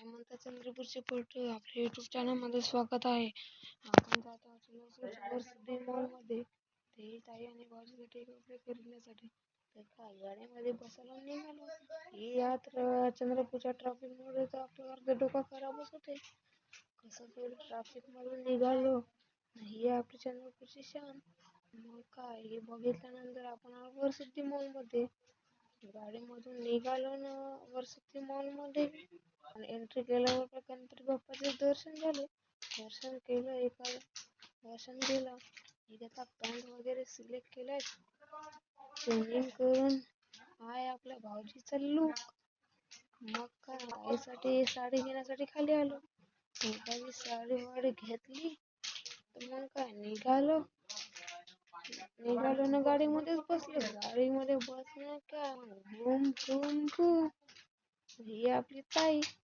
म्हणता चंद्रपूरचे पोरटे आपल्या युट्यूब चॅनलमध्ये स्वागत आहे. आपण जात आहोत सिद्धी मॉलमध्ये ते ताई आणि भाऊजीसाठी कपडे खरेदण्यासाठी. तर काय गाड्यामध्ये बसायला निघालो. ही यात्रा चंद्रपूरच्या ट्रॅफिकमुळे तर आपलं अर्ध डोकं खराबच होते. कसं तरी ट्रॅफिक मधून निघालो. ही आपली चंद्रपूरची शान. मग काय हे बघितल्यानंतर आपण आलो सिद्धी मॉलमध्ये. गाडीमधून निघालो ना वर्सिटी मॉलमध्ये आणि एंट्री केल्यावर गणपती बाप्पाचे दर्शन झाले. दर्शन केलं एका दर्शन केलं. त्याचा पॅन्ट वगैरे सिलेक्ट केलाय. चेंजिंग करून आहे आपल्या भाऊजीचा लुक. मग काय आईसाठी साडी घेण्यासाठी खाली आलो. एखादी साडी वाडी घेतली तर मग काय निघालो ना गाडीमध्येच बसलो. गाडीमध्ये बसलं का घुम घुम घुम. ही आपली ताई